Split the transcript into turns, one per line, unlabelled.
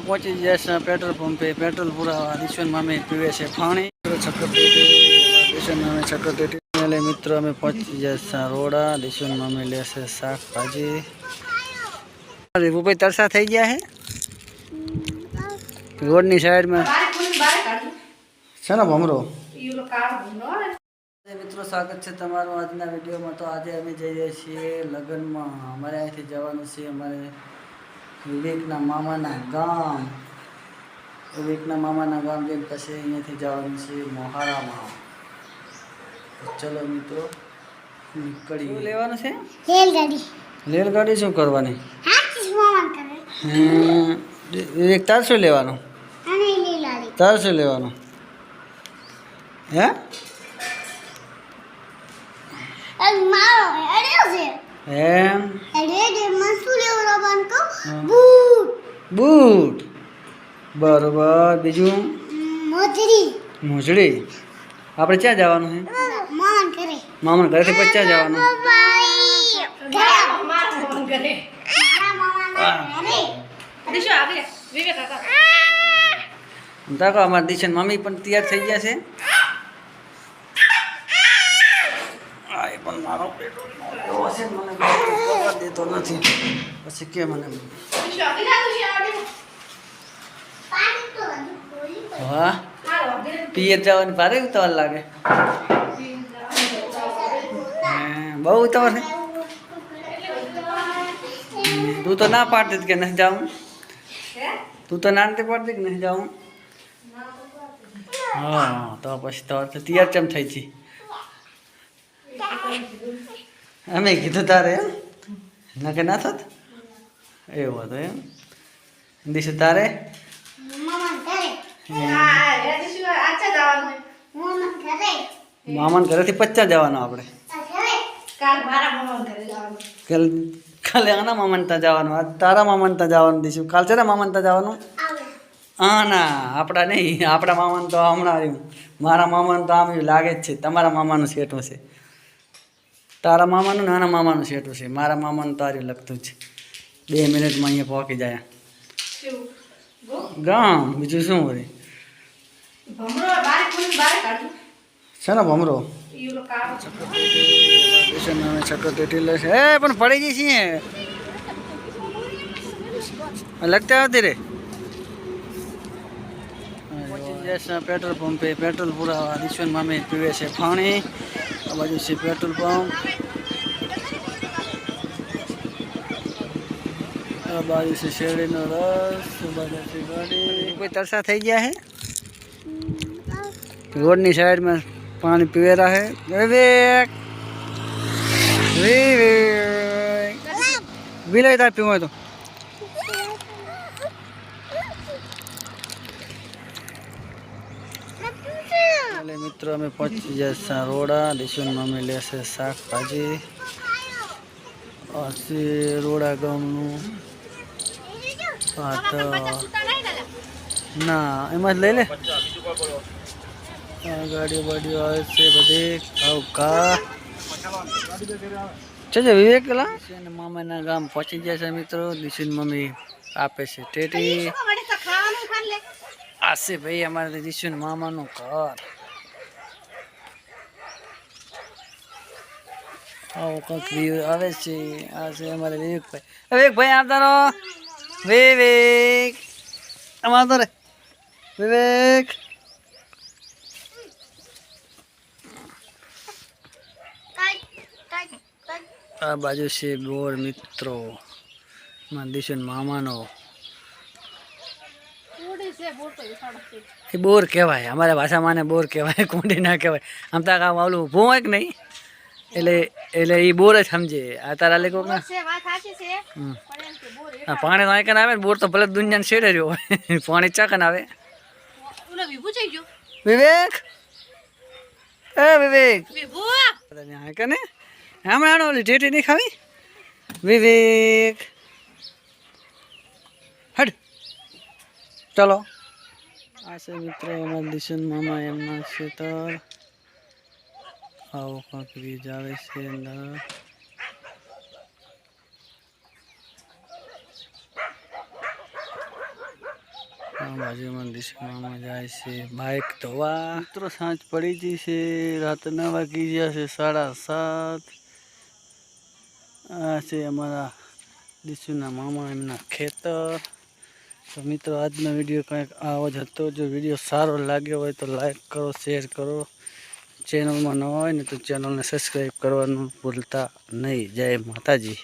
પહોંચી જશે petrol પંપે petrol પુરાવા દિશવન મામી પીવે છે પાણી દિશવન મામી છકરટેટી એટલે મિત્રો અમે પહોંચી જશે રોડા દિશવન મામી લેશે શાકભાજી રૂપિયા તરસા થઈ ગયા હે રોડની સાઈડમાં છે ને ભમરો મિત્રો સ્વાગત છે તમારું આજના વિડીયોમાં। તો આજે અમે જઈએ છીએ લગ્નમાં। અમારે અહીંથી જવાનું છે અમારે વિવેકના મામાના ગામ જઈને પછી અહીંયાથી જવાનું છે મોહારામાં। ચલો મિત્રો નીકળી લેવાનું છે રેલગાડી શું કરવાની વિવેક તાર શું લેવાનું હે બૂટ બરોબર બીજું મોજડી આપણે ક્યાં જવાનું છે મામા ઘરેથી પછી ક્યાં જવાનું તાકો અમારા દિશન મમ્મી પણ તૈયાર થઈ ગયા છે પણ મારો પેટો એવો છે મને પકડ દેતો નથી પછી કે મને હા પિયર જવાની ભારે ઉતાવળ લાગે બહુ ઉતાવળ છે તું તો ના પાડતી કે નહીં જાઉં તું તો ના પાડતી કે નહીં જાઉં હા તો પછી તો તૈયાર કેમ થઈ છે અમે કીધું તારે એમ ના કે ના થત એવું હતું એમ દિશુ તારે મામાન ઘરેથી પચ્ચા જવાનું આપણે કાલે આના મામાન ત્યાં જવાનું આજ તારા મામાન ત્યાં જવાનું દિશુ કાલ છે ને મામાન ત્યાં જવાનું હા ના આપણા નહીં આપણા મામાન તો હમણાં આવ્યું મારા મામાને તો આમ લાગે જ છે તમારા મામાનું સેટું છે તારા મામાનું નાના મામાનું સેટું છે મારા મામાનું તો આર્યું લગતું છે 2 મિનિટમાં અહીંયા પહોંચી જાય ગામ બીજું શું હોય છે ને ભમરો છકરટેટી લે છે પણ પડી જઈ છીએ લગતા આવતી રે પેટ્રોલ પંપે પેટ્રોલ પુરાવા દિશવન મામી પીવે છે પાણી આ બાજુ છે પેટ્રોલ પંપ આ બાજુ છે શેરડીનો રસ બાજુ છે ગાડી કોઈ તરસા થઈ ગયા હે રોડની સાઈડમાં પાણી પીવેરા હે વિવેક વિલય તાર પીવો તો મિત્રો અમે પહોંચી જશે રોડા દિશવન મામી લેશે શાકભાજી રોડા ગામનું ના એમાં જ લઈ લે ગાડીઓ બાડીઓ આવે છે બધી કા છે વિવેક પેલા મામાના ગામ પહોંચી ગયા છે મિત્રો દિશવન મમ્મી આપે છે ટેટી આ છે ભાઈ અમારે દિશવન મામાનું ઘર આવો કંઈક આવે છે આ છે અમારે વિવેકભાઈ આવતા રહો વિવેક આવતો રે વિવેક આ બાજુ છે બોર મિત્રો દિશન મામાનો એ બોર કહેવાય અમારા ભાષામાં બોર કહેવાય કુંડી ના કહેવાય આમ તો કામ આવલું ઊભું હોય કે નહીં એટલે એ બોર જ સમજે આ તારા લેકો પાણી વાંકન આવે ને બોર તો ભલે દુનિયાને છેડે રહ્યો હોય પાણી ચાકન આવે વિવેક એ વિવેક કને હમણાં ઓલી ટેટી નહીં ખાવી વિવેક હટ ચલો આ છે મિત્રો અમારા દિશન મામા એમના ખેતર આવો કાંક વીજ આવે છે અંદર બાજુમાં દિશા મામા જાય છે બાઇક ધોવા. મિત્રો સાંજ પડી ગઈ છે, રાતના વાગી ગયા છે 7:30. આ છે અમારા દિશુના મામા, એમના ખેતર. તો મિત્રો આજનો વિડીયો કંઈક આવો જ હતો. જો વિડીયો સારો લાગ્યો હોય તો લાઈક કરો, શેર કરો. ચેનલમાં ન હોય ને તો ચેનલને સબસ્ક્રાઈબ કરવાનું ભૂલતા નહીં. જય માતાજી.